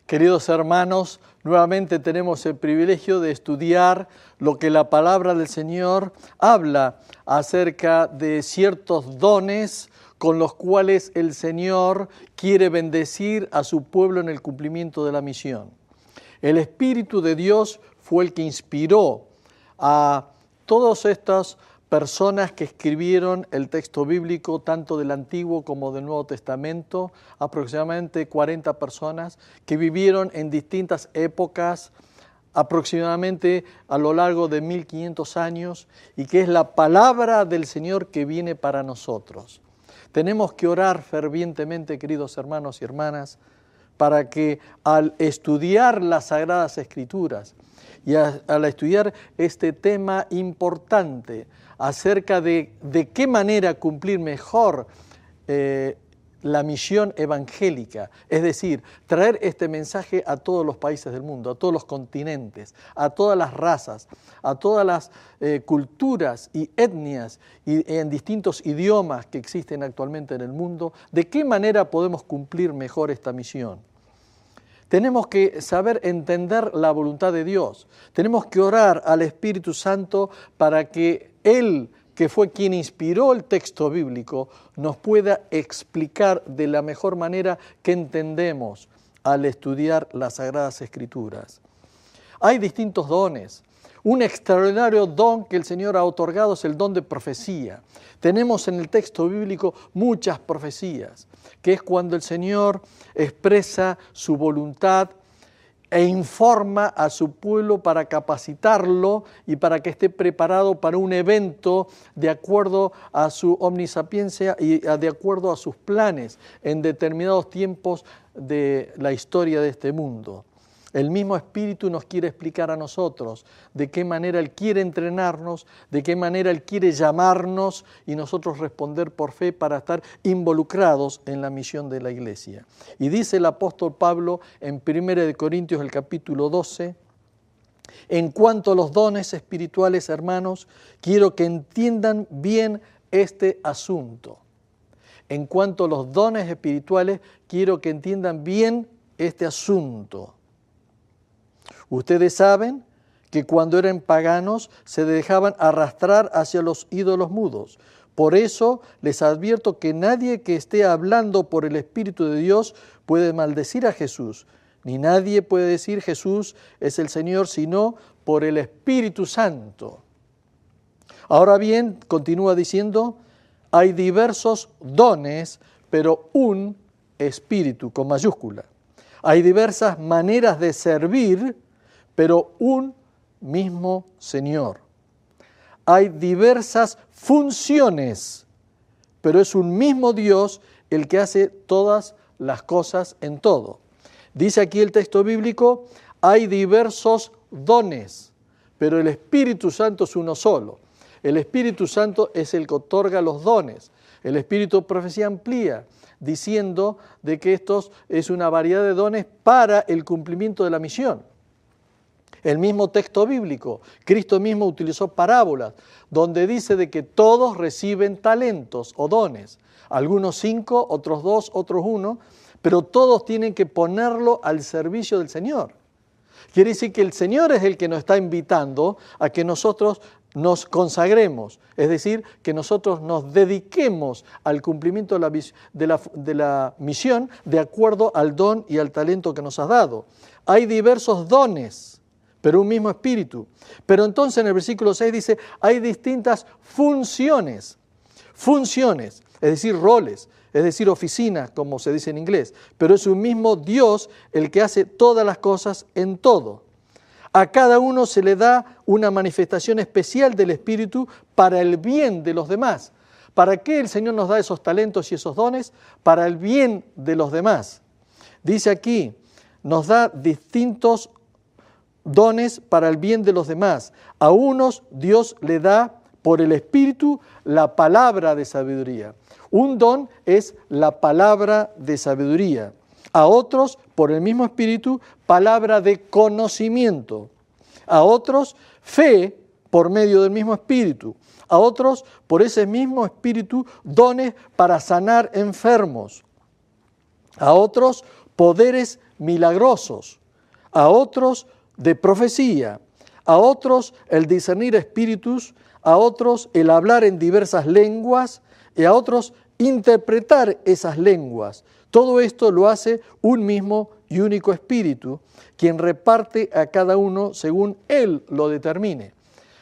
Queridos hermanos, nuevamente tenemos el privilegio de estudiar lo que la palabra del Señor habla acerca de ciertos dones con los cuales el Señor quiere bendecir a su pueblo en el cumplimiento de la misión. El Espíritu de Dios fue el que inspiró a todas estas personas que escribieron el texto bíblico, tanto del Antiguo como del Nuevo Testamento, aproximadamente 40 personas que vivieron en distintas épocas, aproximadamente a lo largo de 1500 años, y que es la palabra del Señor que viene para nosotros. Tenemos que orar fervientemente, queridos hermanos y hermanas, para que al estudiar las Sagradas Escrituras y al estudiar este tema importante acerca de qué manera cumplir mejor la misión evangélica, es decir, traer este mensaje a todos los países del mundo, a todos los continentes, a todas las razas, a todas las culturas y etnias y en distintos idiomas que existen actualmente en el mundo, ¿de qué manera podemos cumplir mejor esta misión? Tenemos que saber entender la voluntad de Dios. Tenemos que orar al Espíritu Santo para que Él, que fue quien inspiró el texto bíblico, nos pueda explicar de la mejor manera que entendemos al estudiar las Sagradas Escrituras. Hay distintos dones. Un extraordinario don que el Señor ha otorgado es el don de profecía. Tenemos en el texto bíblico muchas profecías, que es cuando el Señor expresa su voluntad e informa a su pueblo para capacitarlo y para que esté preparado para un evento de acuerdo a su omnisapiencia y de acuerdo a sus planes en determinados tiempos de la historia de este mundo. El mismo Espíritu nos quiere explicar a nosotros de qué manera Él quiere entrenarnos, de qué manera Él quiere llamarnos y nosotros responder por fe para estar involucrados en la misión de la Iglesia. Y dice el apóstol Pablo en 1 Corintios el capítulo 12, en cuanto a los dones espirituales, hermanos, quiero que entiendan bien este asunto. En cuanto a los dones espirituales, quiero que entiendan bien este asunto. Ustedes saben que cuando eran paganos se dejaban arrastrar hacia los ídolos mudos. Por eso les advierto que nadie que esté hablando por el Espíritu de Dios puede maldecir a Jesús, ni nadie puede decir Jesús es el Señor, sino por el Espíritu Santo. Ahora bien, continúa diciendo, hay diversos dones, pero un Espíritu con mayúscula. Hay diversas maneras de servir, pero un mismo Señor. Hay diversas funciones, pero es un mismo Dios el que hace todas las cosas en todo. Dice aquí el texto bíblico, hay diversos dones, pero el Espíritu Santo es uno solo. El Espíritu Santo es el que otorga los dones. El Espíritu de profecía amplía, diciendo de que estos es una variedad de dones para el cumplimiento de la misión. El mismo texto bíblico, Cristo mismo utilizó parábolas, donde dice de que todos reciben talentos o dones, algunos 5, otros 2, otros 1, pero todos tienen que ponerlo al servicio del Señor. Quiere decir que el Señor es el que nos está invitando a que nosotros nos consagremos, es decir, que nosotros nos dediquemos al cumplimiento de la misión de acuerdo al don y al talento que nos has dado. Hay diversos dones, pero un mismo Espíritu. Pero entonces en el versículo 6 dice, hay distintas funciones, es decir, roles, es decir, oficinas, como se dice en inglés, pero es un mismo Dios el que hace todas las cosas en todo. A cada uno se le da una manifestación especial del Espíritu para el bien de los demás. ¿Para qué el Señor nos da esos talentos y esos dones? Para el bien de los demás. Dice aquí, nos da distintos dones para el bien de los demás. A unos Dios le da por el Espíritu la palabra de sabiduría. Un don es la palabra de sabiduría. A otros, por el mismo Espíritu, palabra de conocimiento. A otros, fe por medio del mismo Espíritu. A otros, por ese mismo Espíritu, dones para sanar enfermos. A otros, poderes milagrosos, a otros de profecía, a otros el discernir espíritus, a otros el hablar en diversas lenguas y a otros interpretar esas lenguas. Todo esto lo hace un mismo y único espíritu, quien reparte a cada uno según Él lo determine.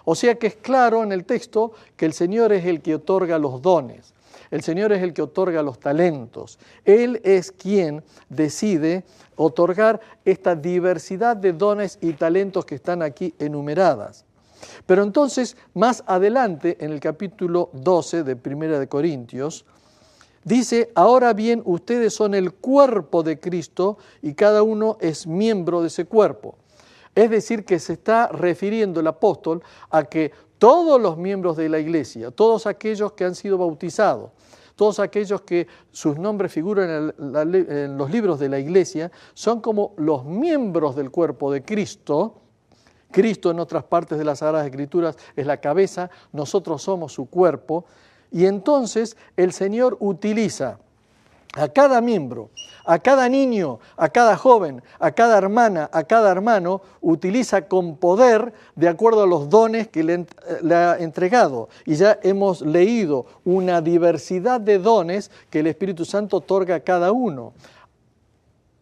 O sea que es claro en el texto que el Señor es el que otorga los dones, el Señor es el que otorga los talentos. Él es quien decide otorgar esta diversidad de dones y talentos que están aquí enumeradas. Pero entonces, más adelante, en el capítulo 12 de Primera de Corintios, dice, ahora bien, ustedes son el cuerpo de Cristo y cada uno es miembro de ese cuerpo. Es decir, que se está refiriendo el apóstol a que todos los miembros de la iglesia, todos aquellos que han sido bautizados, todos aquellos que sus nombres figuran en los libros de la iglesia, son como los miembros del cuerpo de Cristo. Cristo en otras partes de las Sagradas Escrituras es la cabeza, nosotros somos su cuerpo. Y entonces el Señor utiliza a cada miembro, a cada niño, a cada joven, a cada hermana, a cada hermano, utiliza con poder de acuerdo a los dones que le ha entregado. Y ya hemos leído una diversidad de dones que el Espíritu Santo otorga a cada uno.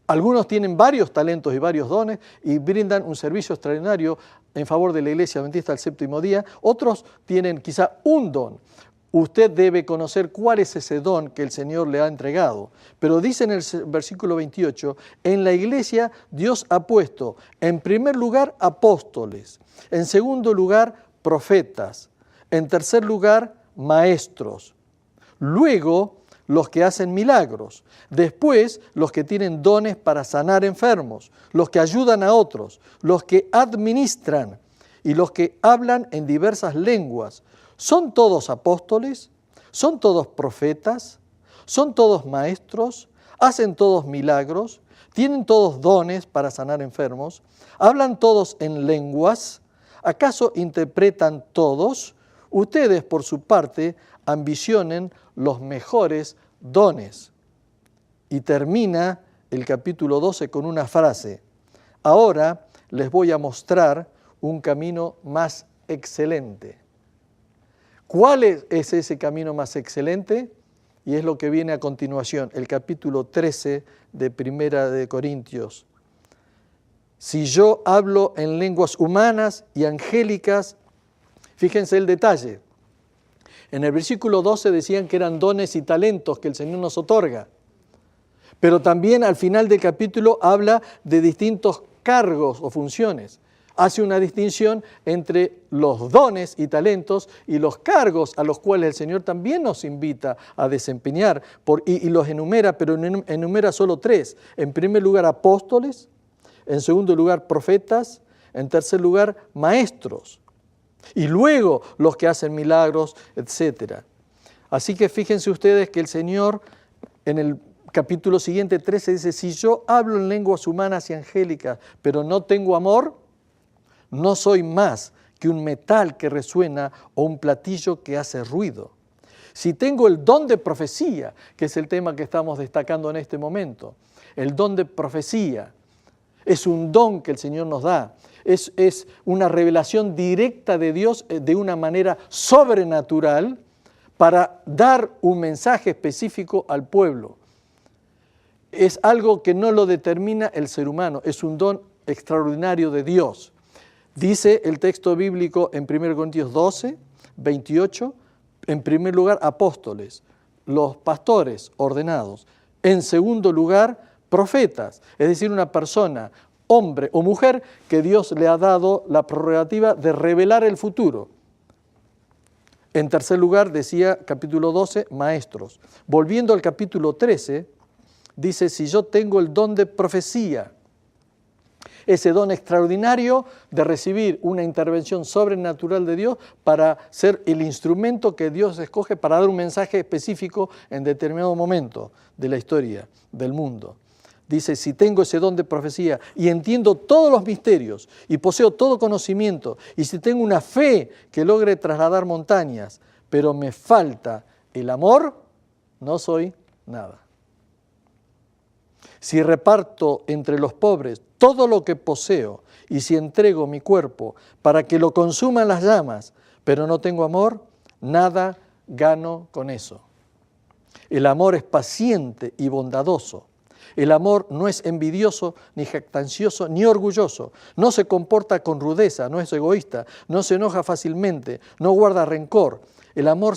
Algunos tienen varios talentos y varios dones y brindan un servicio extraordinario en favor de la Iglesia Adventista del Séptimo Día. Otros tienen quizá un don. Usted debe conocer cuál es ese don que el Señor le ha entregado. Pero dice en el versículo 28, en la iglesia Dios ha puesto en primer lugar apóstoles, en segundo lugar profetas, en tercer lugar maestros, luego los que hacen milagros, después los que tienen dones para sanar enfermos, los que ayudan a otros, los que administran y los que hablan en diversas lenguas. ¿Son todos apóstoles? ¿Son todos profetas? ¿Son todos maestros? ¿Hacen todos milagros? ¿Tienen todos dones para sanar enfermos? ¿Hablan todos en lenguas? ¿Acaso interpretan todos? Ustedes, por su parte, ambicionen los mejores dones. Y termina el capítulo 12 con una frase. Ahora les voy a mostrar un camino más excelente. ¿Cuál es ese camino más excelente? Y es lo que viene a continuación, el capítulo 13 de Primera de Corintios. Si yo hablo en lenguas humanas y angélicas, fíjense el detalle. En el versículo 12 decían que eran dones y talentos que el Señor nos otorga. Pero también al final del capítulo habla de distintos cargos o funciones. Hace una distinción entre los dones y talentos y los cargos a los cuales el Señor también nos invita a desempeñar y los enumera, pero enumera solo tres. En primer lugar, apóstoles, en segundo lugar, profetas, en tercer lugar, maestros, y luego los que hacen milagros, etc. Así que fíjense ustedes que el Señor en el capítulo siguiente, 13, dice, si yo hablo en lenguas humanas y angélicas, pero no tengo amor, no soy más que un metal que resuena o un platillo que hace ruido. Si tengo el don de profecía, que es el tema que estamos destacando en este momento, el don de profecía es un don que el Señor nos da, es una revelación directa de Dios de una manera sobrenatural para dar un mensaje específico al pueblo. Es algo que no lo determina el ser humano, es un don extraordinario de Dios. Dice el texto bíblico en 1 Corintios 12, 28, en primer lugar apóstoles, los pastores ordenados. En segundo lugar, profetas, es decir, una persona, hombre o mujer, que Dios le ha dado la prerrogativa de revelar el futuro. En tercer lugar, decía capítulo 12, maestros. Volviendo al capítulo 13, dice, si yo tengo el don de profecía, ese don extraordinario de recibir una intervención sobrenatural de Dios para ser el instrumento que Dios escoge para dar un mensaje específico en determinado momento de la historia del mundo. Dice, si tengo ese don de profecía y entiendo todos los misterios y poseo todo conocimiento, y si tengo una fe que logre trasladar montañas, pero me falta el amor, no soy nada. Si reparto entre los pobres todo lo que poseo y si entrego mi cuerpo para que lo consuman las llamas, pero no tengo amor, nada gano con eso. El amor es paciente y bondadoso. El amor no es envidioso, ni jactancioso, ni orgulloso. No se comporta con rudeza, no es egoísta, no se enoja fácilmente, no guarda rencor. El amor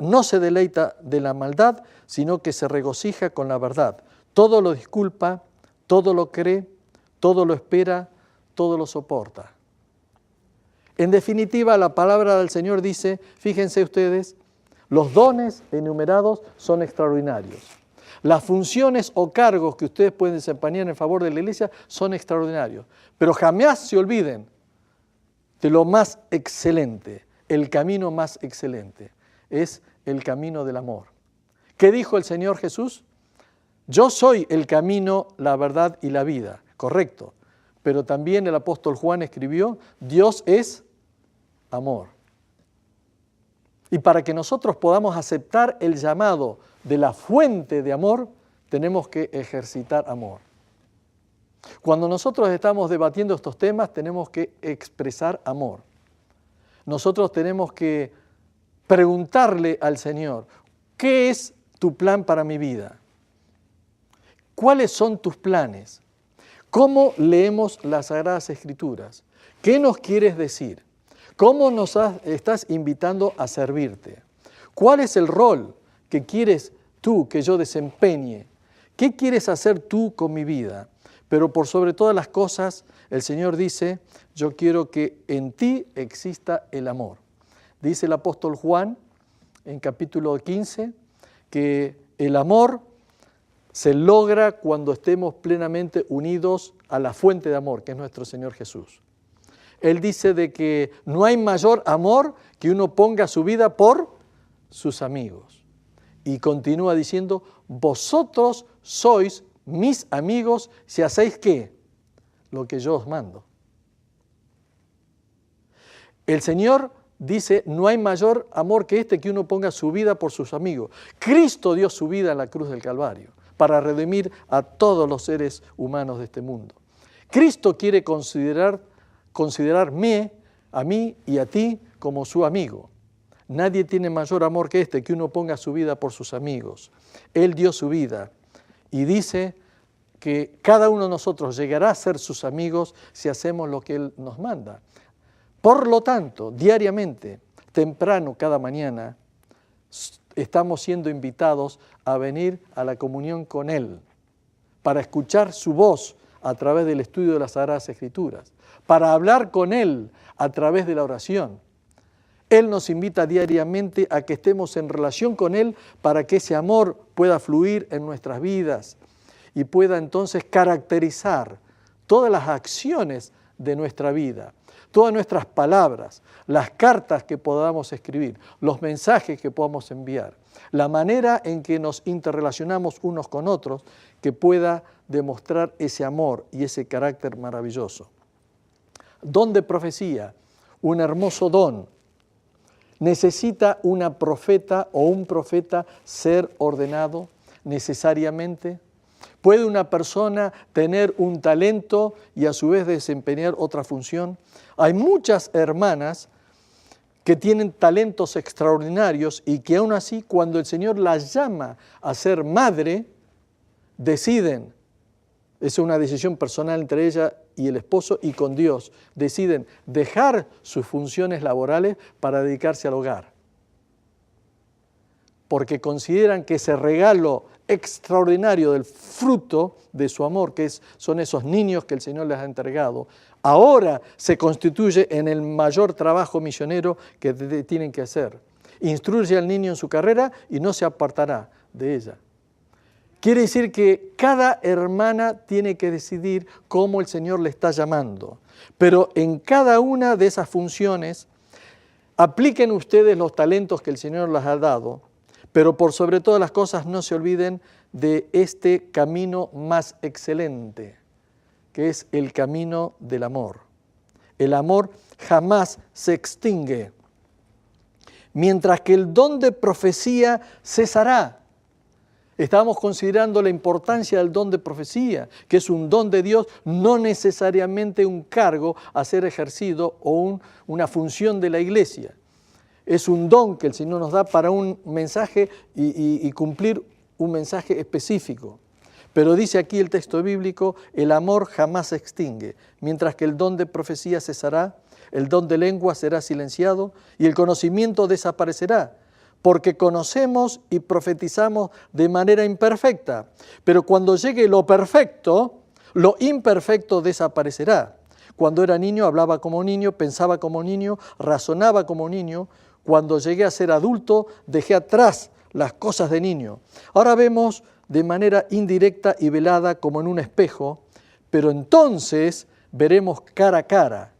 no se deleita de la maldad, sino que se regocija con la verdad. Todo lo disculpa, todo lo cree, todo lo espera, todo lo soporta. En definitiva, la palabra del Señor dice, fíjense ustedes, los dones enumerados son extraordinarios. Las funciones o cargos que ustedes pueden desempeñar en favor de la iglesia son extraordinarios. Pero jamás se olviden de lo más excelente, el camino más excelente, es el camino del amor. ¿Qué dijo el Señor Jesús? Yo soy el camino, la verdad y la vida. Correcto. Pero también el apóstol Juan escribió, Dios es amor. Y para que nosotros podamos aceptar el llamado de la fuente de amor, tenemos que ejercitar amor. Cuando nosotros estamos debatiendo estos temas, tenemos que expresar amor. Nosotros tenemos que preguntarle al Señor, ¿qué es tu plan para mi vida? ¿Cuáles son tus planes? ¿Cómo leemos las Sagradas Escrituras? ¿Qué nos quieres decir? ¿Cómo nos estás invitando a servirte? ¿Cuál es el rol que quieres tú que yo desempeñe? ¿Qué quieres hacer tú con mi vida? Pero por sobre todas las cosas, el Señor dice, yo quiero que en ti exista el amor. Dice el apóstol Juan en capítulo 15 que el amor se logra cuando estemos plenamente unidos a la fuente de amor, que es nuestro Señor Jesús. Él dice de que no hay mayor amor que uno ponga su vida por sus amigos. Y continúa diciendo, vosotros sois mis amigos si hacéis ¿qué? Lo que yo os mando. El Señor dice, no hay mayor amor que este que uno ponga su vida por sus amigos. Cristo dio su vida en la cruz del Calvario para redimir a todos los seres humanos de este mundo. Cristo quiere considerarme, a mí y a ti, como su amigo. Nadie tiene mayor amor que este, que uno ponga su vida por sus amigos. Él dio su vida y dice que cada uno de nosotros llegará a ser sus amigos si hacemos lo que Él nos manda. Por lo tanto, diariamente, temprano cada mañana, estamos siendo invitados a venir a la comunión con Él, para escuchar su voz a través del estudio de las Sagradas Escrituras, para hablar con Él a través de la oración. Él nos invita diariamente a que estemos en relación con Él para que ese amor pueda fluir en nuestras vidas y pueda entonces caracterizar todas las acciones de nuestra vida, todas nuestras palabras, las cartas que podamos escribir, los mensajes que podamos enviar, la manera en que nos interrelacionamos unos con otros que pueda demostrar ese amor y ese carácter maravilloso. Don de profecía, un hermoso don. ¿Necesita una profeta o un profeta ser ordenado necesariamente? ¿Puede una persona tener un talento y a su vez desempeñar otra función? Hay muchas hermanas que tienen talentos extraordinarios y que aún así cuando el Señor las llama a ser madre, deciden, es una decisión personal entre ella y el esposo y con Dios, deciden dejar sus funciones laborales para dedicarse al hogar. Porque consideran que ese regalo extraordinario del fruto de su amor, que son esos niños que el Señor les ha entregado, ahora se constituye en el mayor trabajo misionero que tienen que hacer. Instruye al niño en su carrera y no se apartará de ella. Quiere decir que cada hermana tiene que decidir cómo el Señor le está llamando. Pero en cada una de esas funciones, apliquen ustedes los talentos que el Señor les ha dado, pero por sobre todas las cosas no se olviden de este camino más excelente, que es el camino del amor. El amor jamás se extingue, mientras que el don de profecía cesará. Estábamos considerando la importancia del don de profecía, que es un don de Dios, no necesariamente un cargo a ser ejercido o una función de la iglesia. Es un don que el Señor nos da para un mensaje y cumplir un mensaje específico. Pero dice aquí el texto bíblico, el amor jamás se extingue, mientras que el don de profecía cesará, el don de lengua será silenciado y el conocimiento desaparecerá, porque conocemos y profetizamos de manera imperfecta. Pero cuando llegue lo perfecto, lo imperfecto desaparecerá. Cuando era niño hablaba como niño, pensaba como niño, razonaba como niño. Cuando llegué a ser adulto, dejé atrás las cosas de niño. Ahora vemos de manera indirecta y velada como en un espejo, pero entonces veremos cara a cara.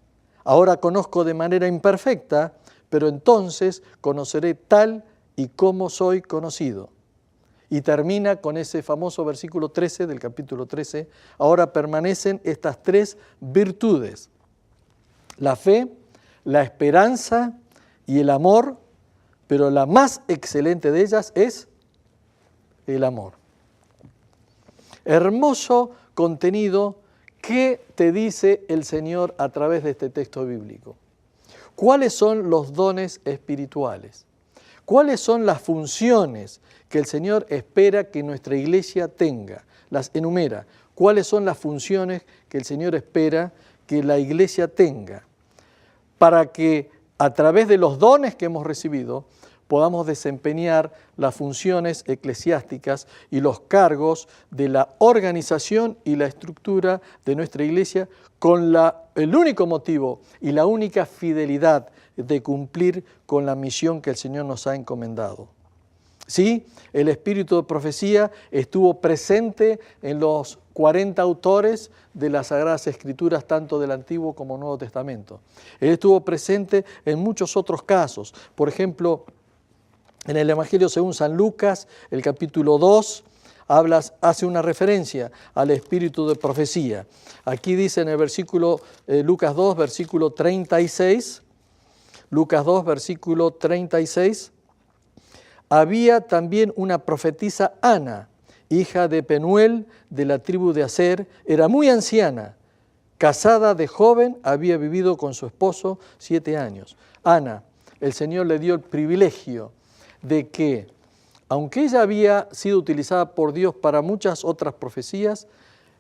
Ahora conozco de manera imperfecta, pero entonces conoceré tal y como soy conocido. Y termina con ese famoso versículo 13 del capítulo 13. Ahora permanecen estas tres virtudes: la fe, la esperanza y el amor, pero la más excelente de ellas es el amor. Hermoso contenido que te dice el Señor a través de este texto bíblico. ¿Cuáles son los dones espirituales? ¿Cuáles son las funciones que el Señor espera que nuestra iglesia tenga? Las enumera. ¿Cuáles son las funciones que el Señor espera que la iglesia tenga? Para que a través de los dones que hemos recibido podamos desempeñar las funciones eclesiásticas y los cargos de la organización y la estructura de nuestra iglesia con el único motivo y la única fidelidad de cumplir con la misión que el Señor nos ha encomendado. Sí, el espíritu de profecía estuvo presente en los 40 autores de las Sagradas Escrituras, tanto del Antiguo como del Nuevo Testamento. Él estuvo presente en muchos otros casos. Por ejemplo, en el Evangelio según San Lucas, el capítulo 2, hace una referencia al espíritu de profecía. Aquí dice en el versículo, Lucas 2, versículo 36, Lucas 2, versículo 36, había también una profetisa Ana, hija de Penuel, de la tribu de Aser, era muy anciana, casada de joven, había vivido con su esposo 7 años. Ana, el Señor le dio el privilegio de que, aunque ella había sido utilizada por Dios para muchas otras profecías,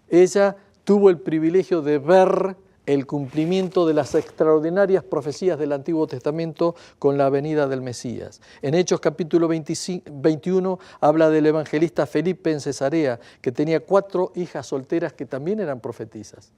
ella tuvo el privilegio de ver el cumplimiento de las extraordinarias profecías del Antiguo Testamento con la venida del Mesías. En Hechos capítulo 21 habla del evangelista Felipe en Cesarea, que tenía 4 hijas solteras que también eran profetisas.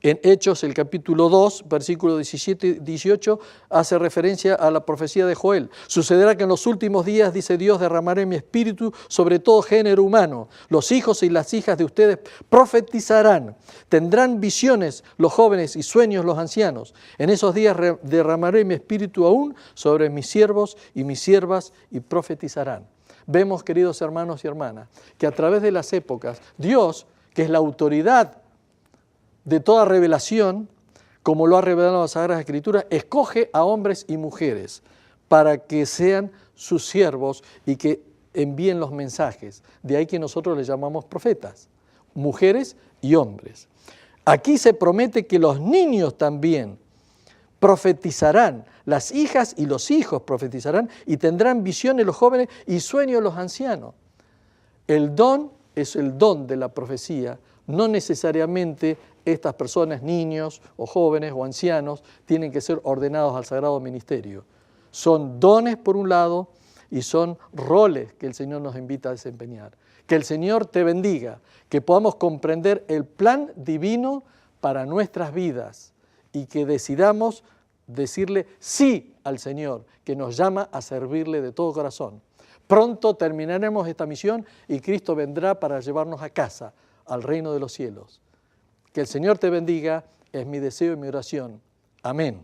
En Hechos, el capítulo 2, versículos 17 y 18, hace referencia a la profecía de Joel. Sucederá que en los últimos días, dice Dios, derramaré mi espíritu sobre todo género humano. Los hijos y las hijas de ustedes profetizarán. Tendrán visiones los jóvenes y sueños los ancianos. En esos días derramaré mi espíritu aún sobre mis siervos y mis siervas y profetizarán. Vemos, queridos hermanos y hermanas, que a través de las épocas, Dios, que es la autoridad de toda revelación, como lo ha revelado las Sagradas Escrituras, escoge a hombres y mujeres para que sean sus siervos y que envíen los mensajes. De ahí que nosotros les llamamos profetas, mujeres y hombres. Aquí se promete que los niños también profetizarán, las hijas y los hijos profetizarán y tendrán visiones los jóvenes y sueños los ancianos. El don es el don de la profecía, no necesariamente estas personas, niños o jóvenes o ancianos, tienen que ser ordenados al sagrado ministerio. Son dones por un lado y son roles que el Señor nos invita a desempeñar. Que el Señor te bendiga, que podamos comprender el plan divino para nuestras vidas y que decidamos decirle sí al Señor, que nos llama a servirle de todo corazón. Pronto terminaremos esta misión y Cristo vendrá para llevarnos a casa, al reino de los cielos. Que el Señor te bendiga, es mi deseo y mi oración. Amén.